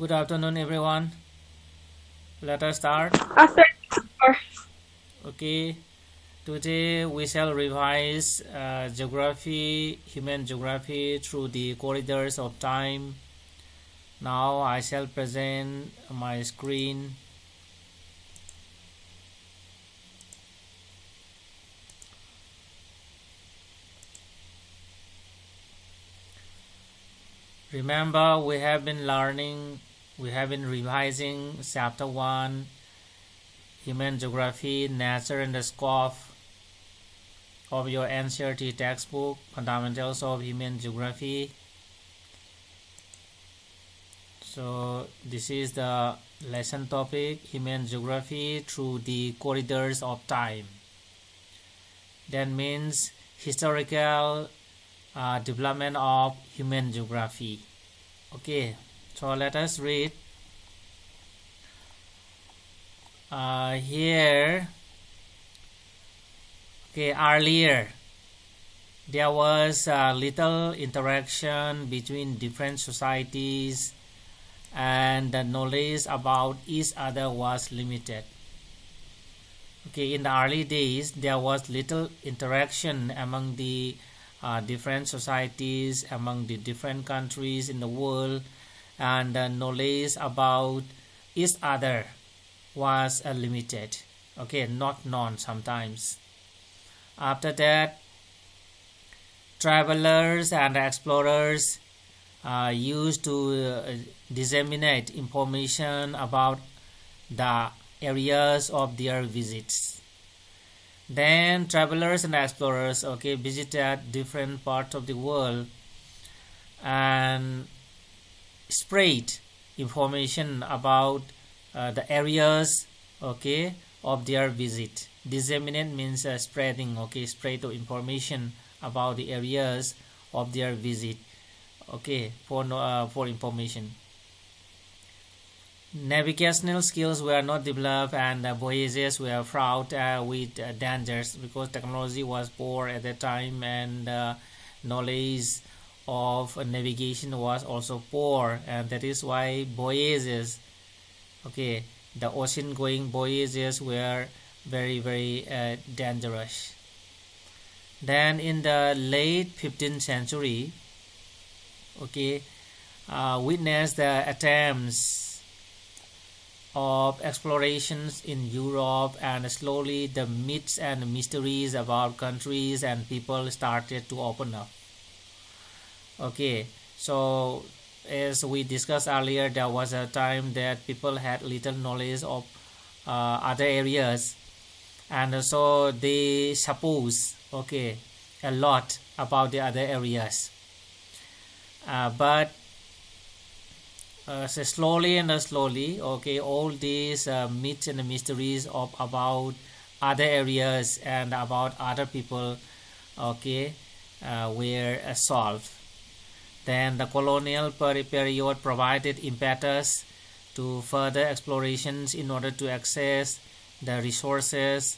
Good afternoon, everyone. Let us start. After Okay, today we shall revise geography, human geography through the corridors of time. Now I shall present my screen. Remember, we have been revising chapter 1, human geography, nature and the scope of your NCERT textbook, fundamentals of human geography. So this is the lesson topic, human geography through the corridors of time. That means historical development of human geography. Okay, so let us read here. Okay, earlier there was little interaction between different societies and the knowledge about each other was limited. Okay, in the early days there was little interaction among the different societies, among the different countries in the world, and the knowledge about each other was limited. Okay, not known sometimes. After that, travelers and explorers used to disseminate information about the areas of their visits. Then travelers and explorers visited different parts of the world and spread information about the areas of their visit. Disseminate means spreading, spread of information about the areas of their visit, for information. Navigational skills were not developed and voyages were fraught with dangers because technology was poor at that time, and knowledge of navigation was also poor, and that is why voyages, the ocean going voyages were very dangerous. Then in the late 15th century, witnessed the attempts of explorations in Europe, and slowly the myths and mysteries about countries and people started to open up. So as we discussed earlier, there was a time that people had little knowledge of other areas, and so they suppose a lot about the other areas, but so slowly, all these myths and mysteries of about other areas and about other people were solved. Then the colonial period provided impetus to further explorations in order to access the resources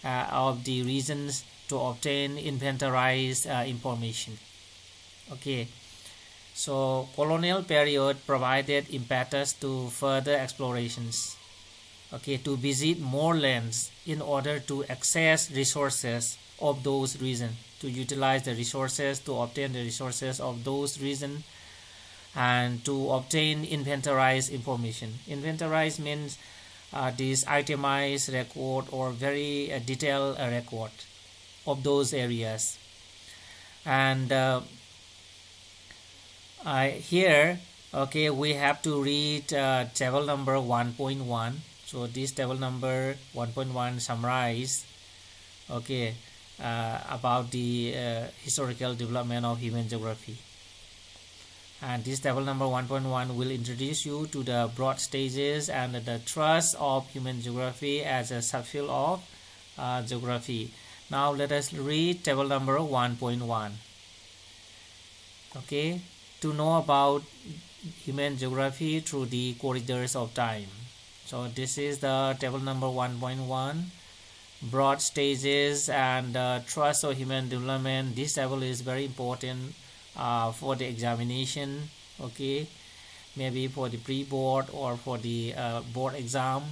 of the regions to obtain inventorized information. So colonial period provided impetus to further explorations, to visit more lands in order to access resources of those regions, to utilize the resources, to obtain the resources of those regions, and to obtain inventorized information. Inventorized means this itemized record or very detailed record of those areas. And here we have to read table number 1.1. so this table number 1.1 summarize about the historical development of human geography, and this table number 1.1 will introduce you to the broad stages and the thrust of human geography as a subfield of geography. Now let us read table number 1.1. To know about human geography through the corridors of time. So this is the table number 1.1, broad stages and thrust of human development. This table is very important for the examination. maybe for the pre-board or for the board exam.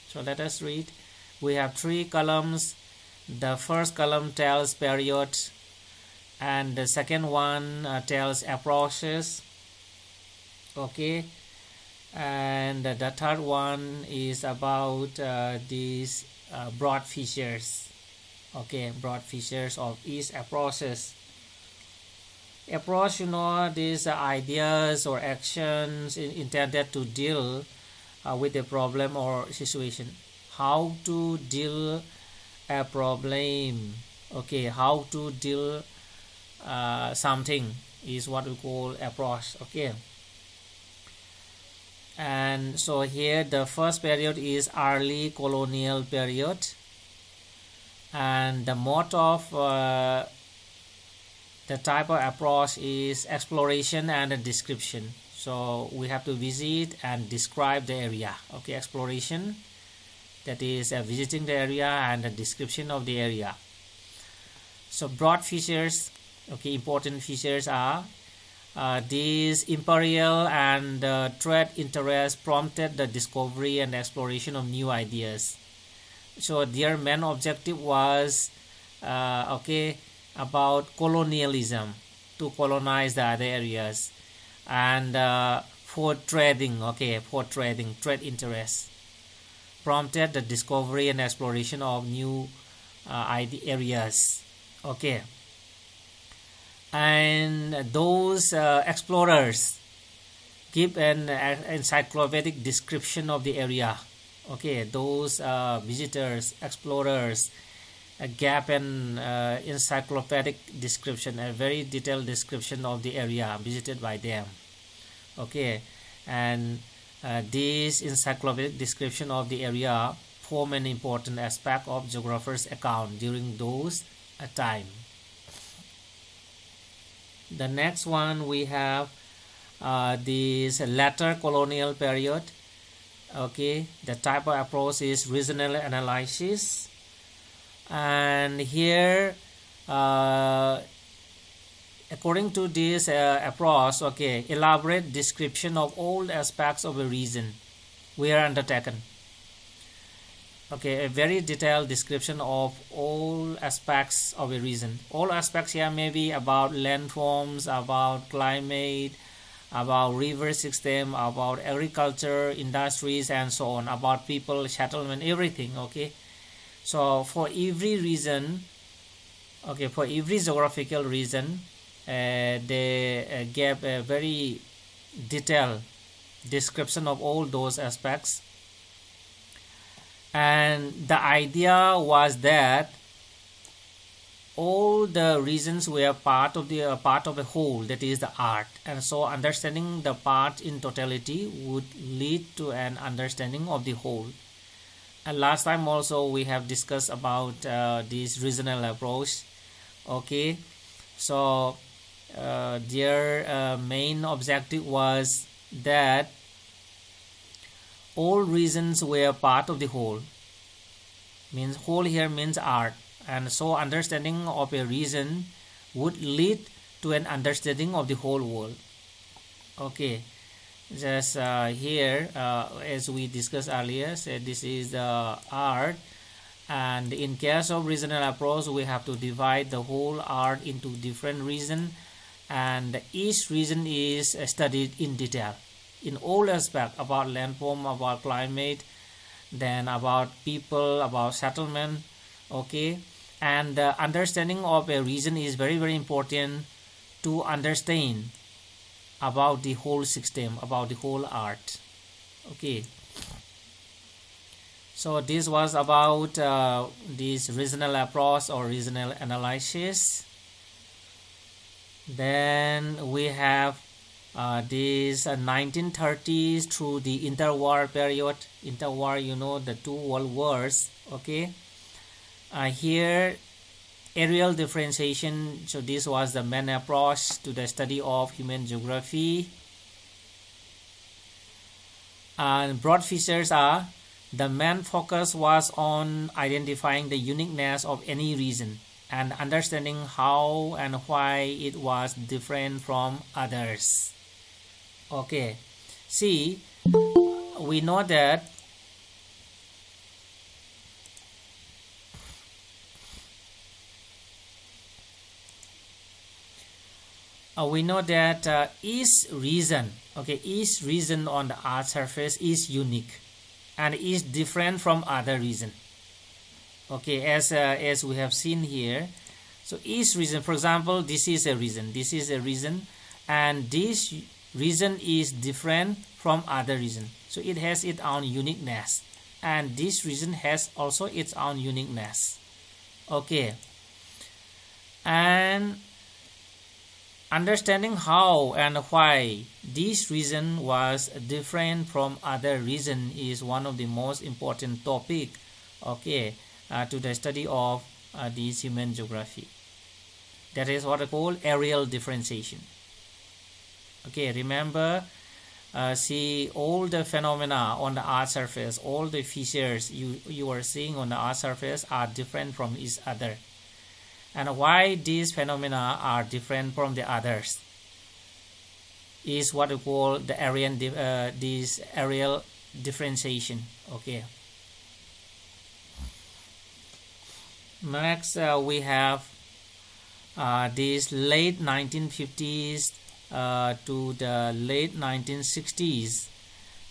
So let us read. We have 3 columns. The first column tells period, and the second one tells approaches, okay, and the third one is about these broad features, okay, broad features of each approaches. Approach, you know, these ideas or actions intended to deal with a problem or situation. How to deal a problem, okay, how to deal something is what we call approach, okay. And so here the first period is early colonial period, and the mode of the type of approach is exploration and a description. So we have to visit and describe the area, okay. Exploration, that is visiting the area, and a description of the area. So broad features, okay, important features are these imperial and trade interests prompted the discovery and exploration of new ideas. So their main objective was okay, about colonialism, to colonize the other areas, and for trading, okay, for trading, trade interests prompted the discovery and exploration of new areas, okay. And those explorers give an encyclopedic description of the area, okay. Those visitors, explorers gave an encyclopedic description, a very detailed description of the area visited by them, okay. And this encyclopedic description of the area form an important aspect of geographers' account during those time. The next one we have this later colonial period, okay. The type of approach is regional analysis, and here according to this approach, okay, elaborate description of all aspects of a region we are undertaken, okay. A very detailed description of all aspects of a region. All aspects here may be about landforms, about climate, about river system, about agriculture, industries, and so on, about people, settlement, everything, okay. So for every region, okay, for every geographical region, they gave a very detailed description of all those aspects. And the idea was that all the regions were part of a whole, that is the art, and so understanding the part in totality would lead to an understanding of the whole. And last time also we have discussed about this regional approach, okay. So their main objective was that all regions were part of the whole, means whole here means art, and so understanding of a region would lead to an understanding of the whole world, okay. Just here as we discussed earlier, so this is the art, and in case of regional approach we have to divide the whole art into different regions, and each region is studied in detail in all aspects, about landform, about climate, then about people, about settlement, okay. And the understanding of a region is very, very important to understand about the whole system, about the whole art, okay. So this was about this regional approach or regional analysis. Then we have this 1930s through the interwar period. Interwar, you know, the 2 world wars, okay. Here areal differentiation, so this was the main approach to the study of human geography. And broad features are, the main focus was on identifying the uniqueness of any region and understanding how and why it was different from others, okay. see, we know that each region, okay, each region on the Earth surface is unique and is different from other region. Okay, as we have seen here. So each region, for example, this is a region, and this region is different from other region. So it has its own uniqueness, and this region has also its own uniqueness. Okay, and understanding how and why this region was different from other region is one of the most important topic, okay, to the study of this human geography. That is what I call areal differentiation. Okay, remember, see, all the phenomena on the Earth surface, all the features you are seeing on the Earth surface are different from each other. And why these phenomena are different from the others is what we call the areal differentiation. Okay. Next, we have these late 1950s to the late 1960s,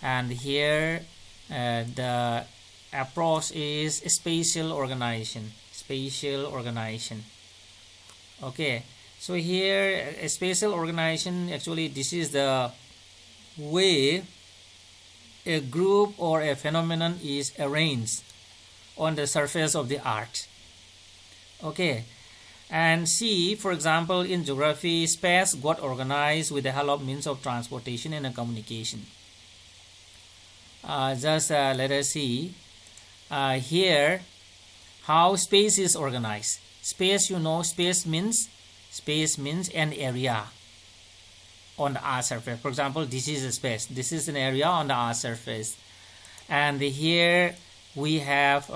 and here the approach is spatial organization. Okay, so here a spatial organization, actually this is the way a group or a phenomenon is arranged on the surface of the Earth. Okay, and see, for example, in geography, space got organized with the help of means of transportation and communication. Let us see here how space is organized. Space, you know, space means an area on the Earth surface. For example, this is a space. This is an area on the Earth surface, and here we have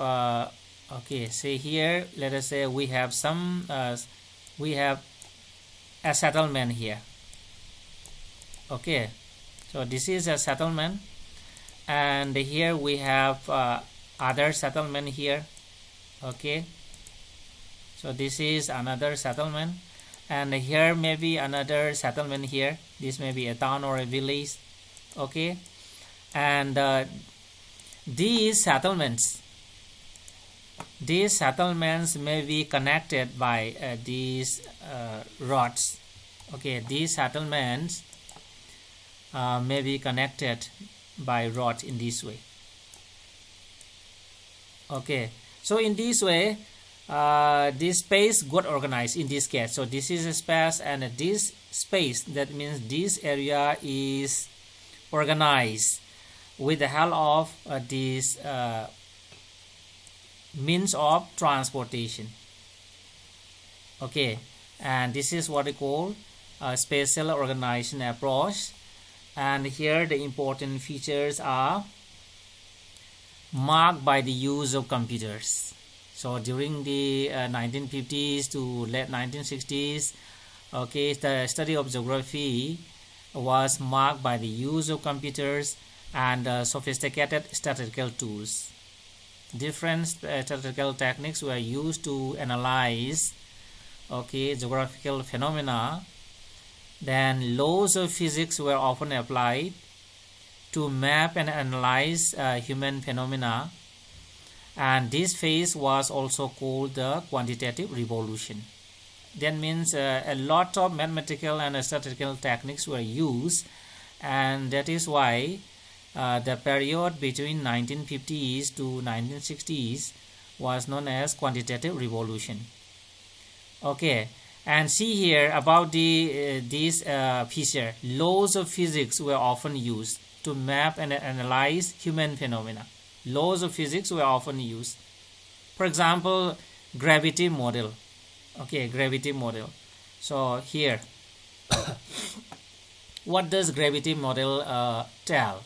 okay, say here, let us say we have we have a settlement here. Okay, so this is a settlement, and here we have other settlement here. Okay, so this is another settlement, and here maybe another settlement here. This may be a town or a village. Okay, and these settlements may be connected by these rods. Okay, these settlements may be connected by rods in this way. Okay, so in this way this space got organized in this case. So this is a space, and this space, that means this area is organized with the help of this means of transportation. Okay, and this is what we call a spatial organization approach. And here the important features are marked by the use of computers. So during the 1950s to late 1960s, okay, the study of geography was marked by the use of computers and sophisticated statistical tools. Different statistical techniques were used to analyze, okay, geographical phenomena. Then laws of physics were often applied to map and analyze human phenomena, and this phase was also called the quantitative revolution. That means a lot of mathematical and statistical techniques were used, and that is why the period between 1950s to 1960s was known as quantitative revolution. Okay, and see here about this feature. Laws of physics were often used to map and analyze human phenomena. Laws of physics were often used. For example, gravity model. Okay, gravity model. So here, what does gravity model tell?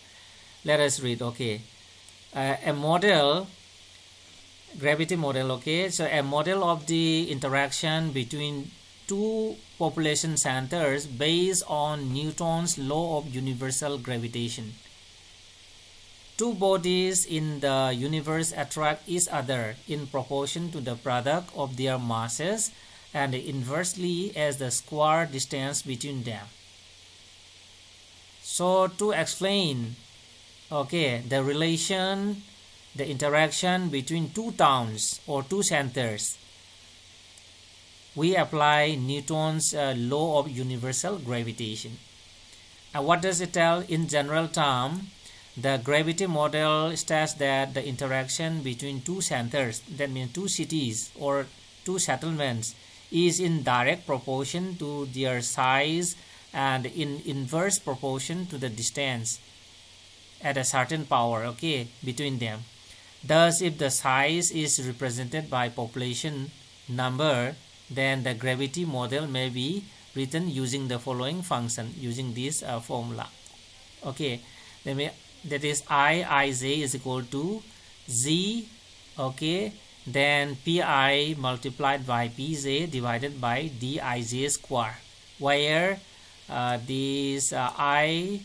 Let us read. Okay, a model, gravity model. Okay, so a model of the interaction between two population centers based on Newton's law of universal gravitation. Two bodies in the universe attract each other in proportion to the product of their masses and inversely as the square distance between them. So to explain the relation, the interaction between two towns or two centers, we apply Newton's law of universal gravitation. And what does it tell? In general term, the gravity model states that the interaction between two centers, that means two cities or two settlements, is in direct proportion to their size and in inverse proportion to the distance at a certain power between them. Thus, if the size is represented by population number, then the gravity model may be written using the following function, using this formula. That is Ij is equal to Z, then Pi multiplied by Pj divided by Dij square, where this Ij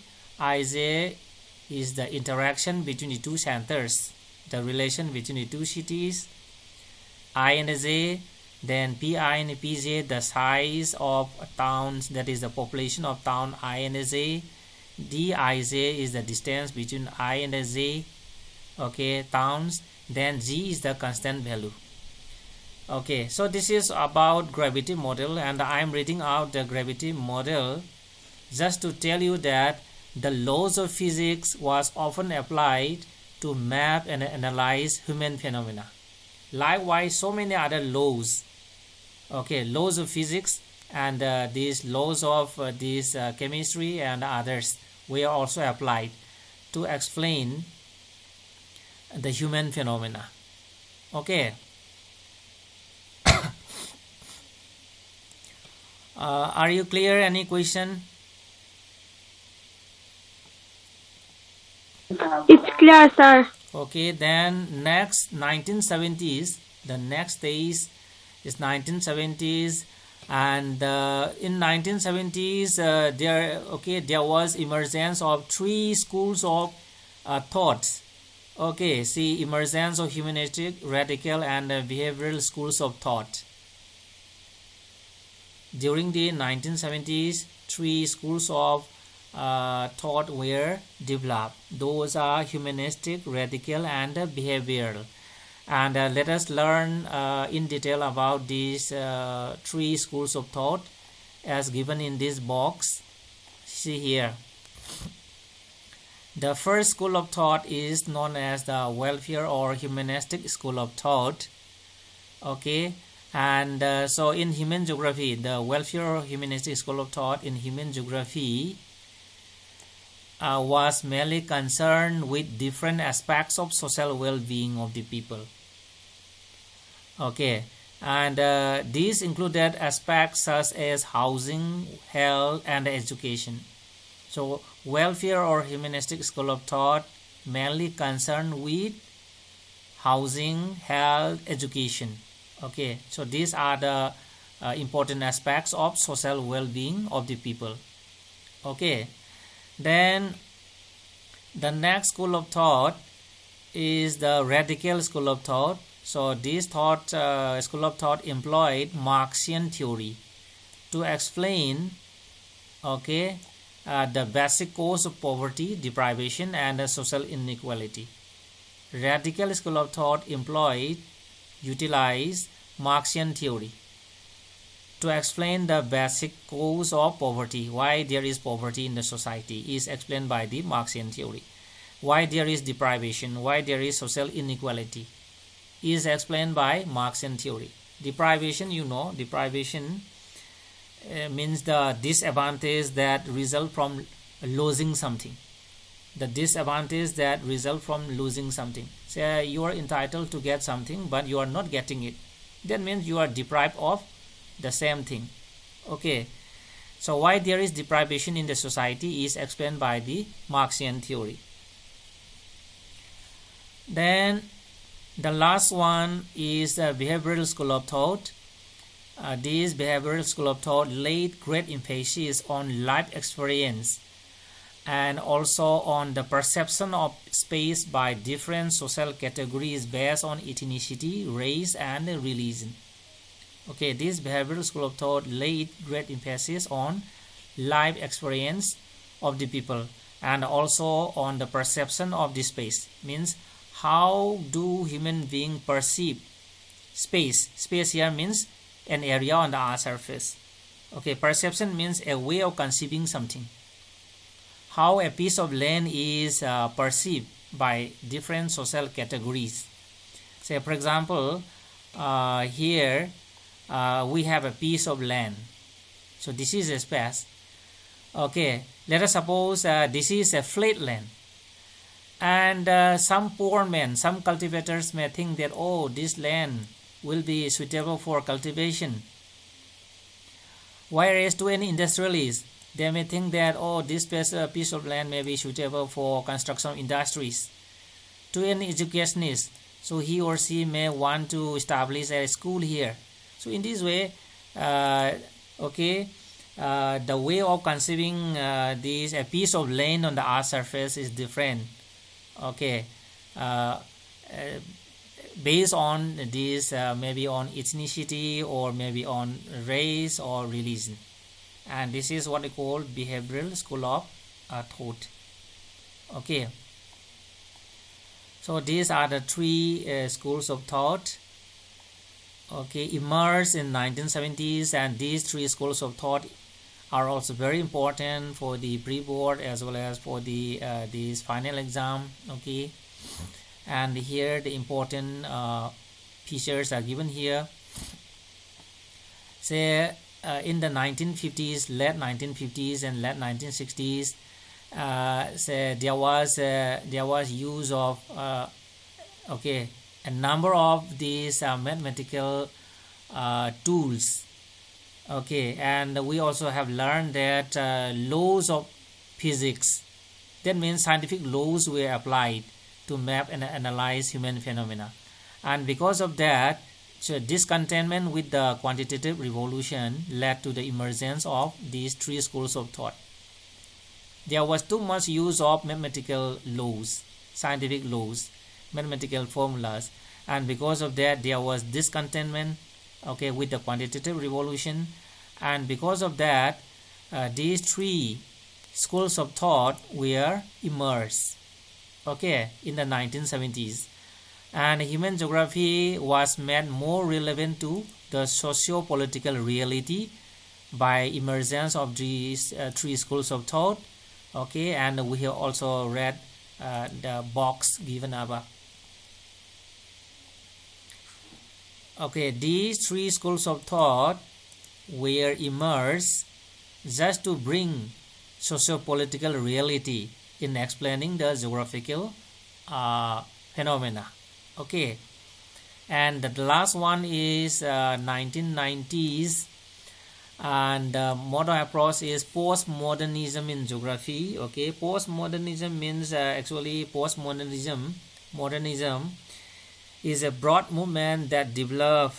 is the interaction between the two centers, the relation between the two cities, I and J, then Pi and Pj, the size of towns, that is the population of town I and J, Dij is the distance between I and J, towns, then G is the constant value. So this is about gravity model, and I am reading out the gravity model just to tell you that the laws of physics was often applied to map and analyze human phenomena. Likewise, so many other laws, laws of physics and these laws of chemistry and others were also applied to explain the human phenomena. Are you clear? Any question? It's clear, sir. Then next 1970s, the next stage is 1970s, and in 1970s there was emergence of three schools of thoughts. See, emergence of humanistic, radical and behavioral schools of thought. During the 1970s, three schools of thought were developed. Those are humanistic, radical and behavioral. And let us learn in detail about these three schools of thought as given in this box. See here. The first school of thought is known as the welfare or humanistic school of thought. And so in human geography, the welfare or humanistic school of thought in human geography was mainly concerned with different aspects of social well-being of the people. And these included aspects such as housing, health and education. So welfare or humanistic school of thought mainly concerned with housing, health, education. So these are the important aspects of social well-being of the people. Then the next school of thought is the radical school of thought. So this school of thought employed Marxian theory to explain the basic cause of poverty, deprivation and social inequality. Radical school of thought utilized Marxian theory to explain the basic cause of poverty. Why there is poverty in the society is explained by the Marxian theory. Why there is deprivation, why there is social inequality is explained by Marxian theory. Deprivation, deprivation means the disadvantage that result from losing something. The disadvantage that result from losing something. Say you are entitled to get something but you are not getting it. That means you are deprived of the same thing. So why there is deprivation in the society is explained by the Marxian theory. Then the last one is the behavioral school of thought. this behavioral school of thought laid great emphasis on life experience and also on the perception of space by different social categories based on ethnicity, race, and religion. Okay, this behavioral school of thought laid great emphasis on life experience of the people and also on the perception of the space. Means how do human beings perceive space? Space here means an area on the earth surface. Okay, perception means a way of conceiving something. How a piece of land is perceived by different social categories. Say for example, here we have a piece of land. So this is a space. Okay, let us suppose this is a flat land. And some poor men, some cultivators may think that, oh, this land will be suitable for cultivation. Whereas to any industrialist, they may think that, oh, this piece of land may be suitable for construction of industries. To any educationist, so he or she may want to establish a school here. So in this way, the way of conceiving this a piece of land on the earth surface is different. Okay, based on this, maybe on ethnicity or maybe on race or religion. And this is what we call behavioral school of thought. Okay, so these are the three schools of thought, okay, emerged in 1970s, and these three schools of thought are also very important for the pre-board as well as for the this final exam. Okay, and here the important features are given here. Say in the 1950s, late 1950s and late 1960s, there was use of a number of these mathematical tools. Okay, and we also have learned that laws of physics, that means scientific laws, were applied to map and analyze human phenomena. And because of that, so discontentment with the quantitative revolution led to the emergence of these three schools of thought. There was too much use of mathematical laws, scientific laws, mathematical formulas, and because of that there was discontentment, okay, with the quantitative revolution. And because of that, these three schools of thought were emerged, okay, in the 1970s. And human geography was made more relevant to the socio-political reality by emergence of these three schools of thought. Okay, and we have also read the box given above. Okay, these three schools of thought were emerged just to bring socio-political reality in explaining the geographical phenomena. Okay, and the last one is 1990s, and the modern approach is postmodernism in geography. Okay, postmodernism means actually modernism is a broad movement that developed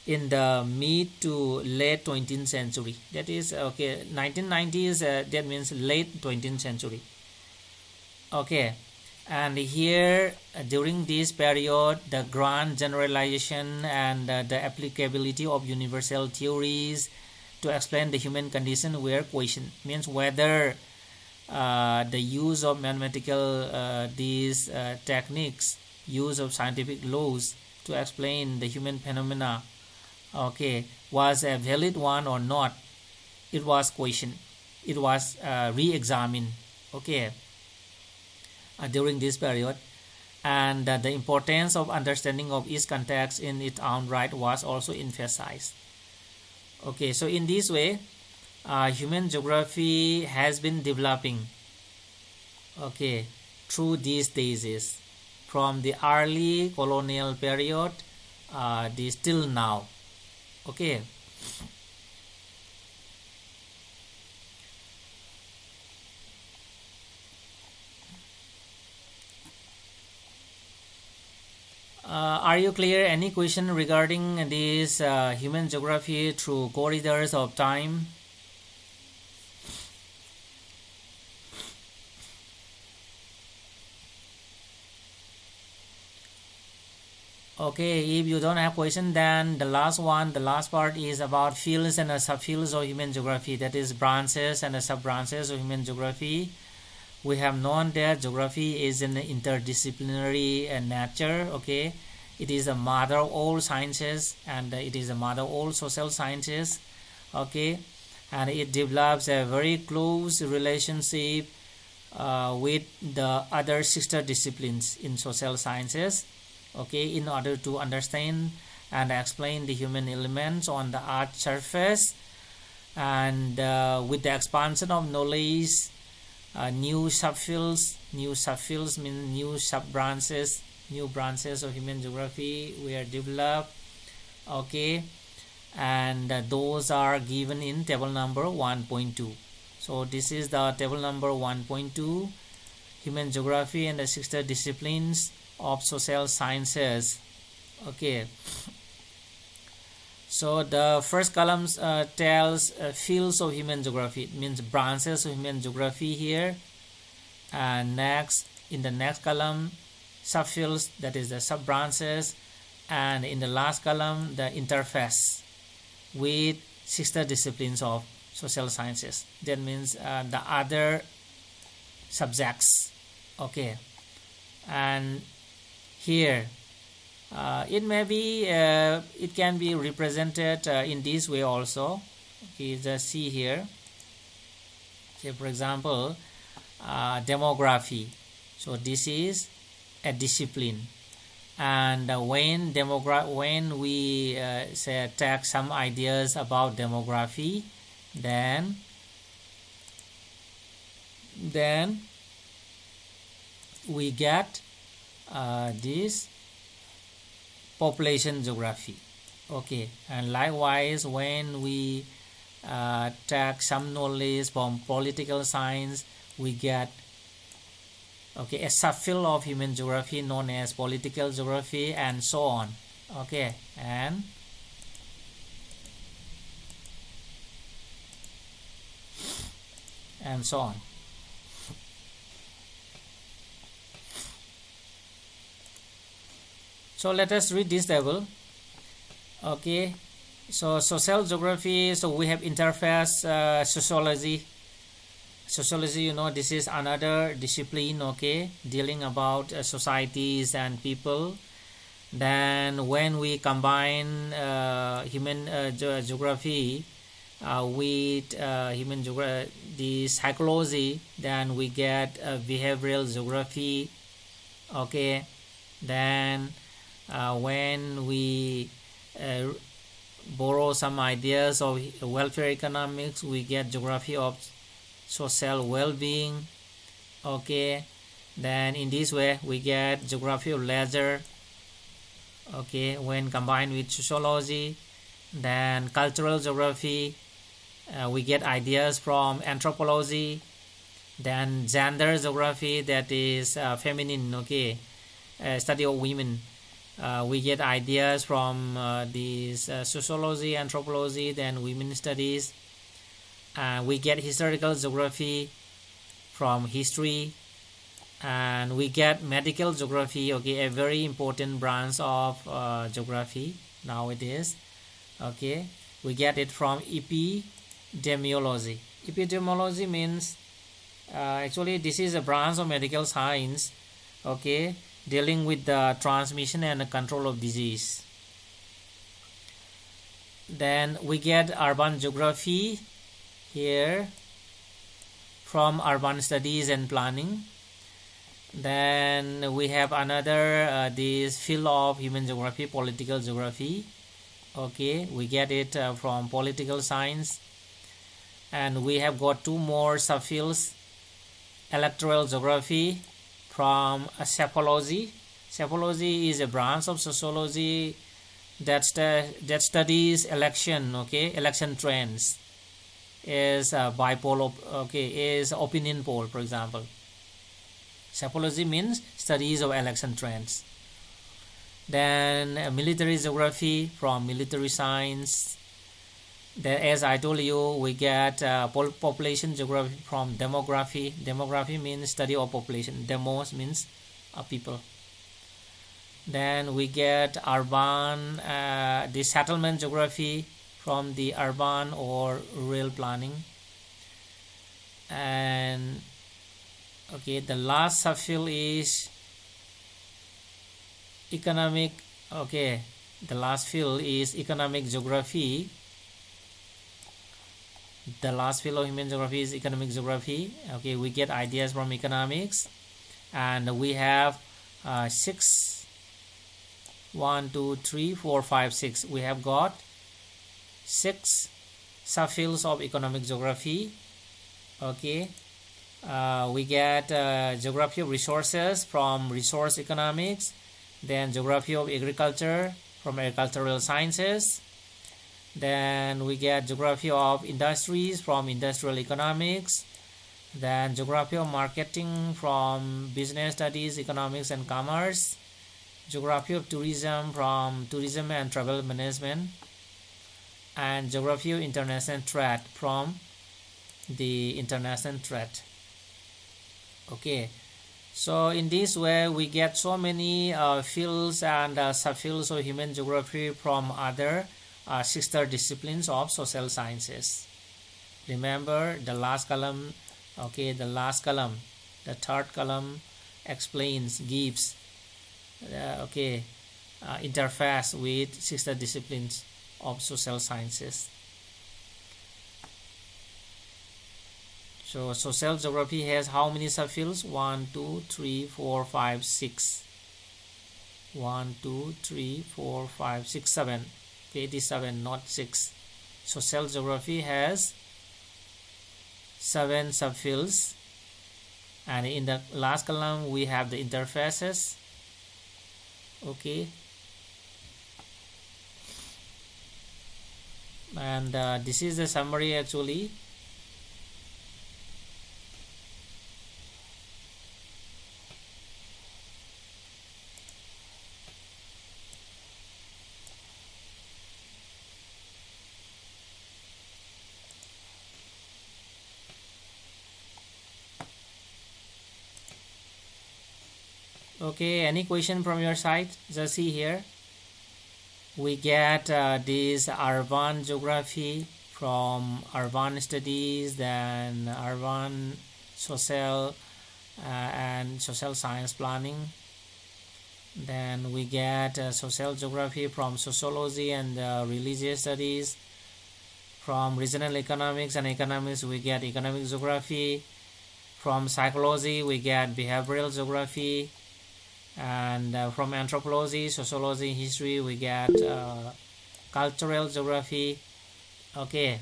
in the mid to late 20th century. That is, okay, 1990s, that means late 20th century. Okay, and here during this period the grand generalization and the applicability of universal theories to explain the human condition were questioned. Means whether the use of mathematical these techniques, use of scientific laws to explain the human phenomena, okay, was a valid one or not. It was questioned, it was re-examined, okay, during this period. And the importance of understanding of each context in its own right was also emphasized. Okay, so in this way human geography has been developing, okay, through these stages from the early colonial period this till now. Okay, are you clear? Any question regarding this human geography through corridors of time? Okay, if you don't have question, then the last part is about fields and subfields of human geography, that is branches and sub-branches of human geography. We have known that geography is an interdisciplinary nature. Okay, it is the mother of all sciences, and it is the mother of all social sciences. Okay, and it develops a very close relationship with the other sister disciplines in social sciences. Okay, in order to understand and explain the human elements on the earth's surface, and with the expansion of knowledge, new subfields mean new sub-branches, new branches of human geography were developed. Okay, and those are given in table number 1.2. so this is the table number 1.2, human geography and the sister disciplines of social sciences. Okay, so the first column tells fields of human geography. It means branches of human geography here. And next, in the next column, subfields, that is the sub branches. And in the last column, the interface with sister disciplines of social sciences. That means the other subjects. Okay, and here it can be represented in this way also. Okay, just see here. Say for example, demography. So this is a discipline, and when we say take some ideas about demography, then we get this population geography. Okay, and likewise when we take some knowledge from political science, we get a subfield of human geography known as political geography, and so on. Okay, and so on. So let us read this table. Okay, so social geography, so we have interface, sociology, this is another discipline, okay, dealing about societies and people. Then when we combine human geography with the psychology, then we get behavioral geography. Okay, then when we borrow some ideas of welfare economics, we get geography of social well-being. Okay, then in this way we get geography of leisure. Okay, when combined with sociology. Then cultural geography, we get ideas from anthropology. Then gender geography, that is feminine, okay, study of women. We get ideas from these sociology, anthropology, then women studies. We get historical geography from history, and we get medical geography, okay, a very important branch of geography nowadays. Okay, we get it from epidemiology. Epidemiology means actually this is a branch of medical science, okay, dealing with the transmission and the control of disease. Then we get urban geography here from urban studies and planning. Then we have another this field of human geography, political geography. Okay, we get it from political science. And we have got two more subfields, electoral geography from psephology. Psephology is a branch of sociology that studies election, okay, election trends, is bipolar, okay, is opinion poll, for example. Psephology means studies of election trends. Then military geography from military science. Then, as I told you, we get population geography from demography. Demography means study of population. Demos means people. Then we get urban, the settlement geography from the urban or rural planning. And okay, the last subfield is economic. Okay, the last field is economic geography. The last field of human geography is economic geography. Okay, we get ideas from economics, and we have 6 1 2 3 4 5 6. We have got 6 subfields of economic geography. Okay, we get geography of resources from resource economics, then geography of agriculture from agricultural sciences, then we get geography of industries from industrial economics, then geography of marketing from business studies, economics and commerce, geography of tourism from tourism and travel management, and geography of international trade from the international trade. Okay, so in this way we get so many fields and subfields of human geography from other sister disciplines of social sciences. Remember the last column. Okay, the last column, the third column explains, gives interface with sister disciplines of social sciences. So social geography has how many subfields? 1 2 3 4 5 6. 1 2 3 4 5 6 7. Okay, it is 7, not 6. Social geography has 7 subfields, and in the last column we have the interfaces. Okay, and this is the summary actually. Okay, any question from your side? Just see here. We get this urban geography from urban studies, then urban social and social science planning. Then we get social geography from sociology and religious studies. From regional economics and economics we get economic geography. From psychology we get behavioral geography. And from anthropology, sociology, history we get cultural geography. Okay,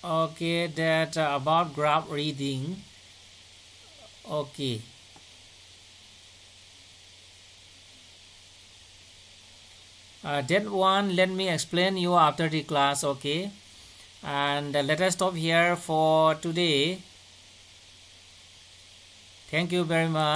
okay, that about graph reading. Okay, that one let me explain you after the class. Okay, and let us stop here for today. Thank you very much.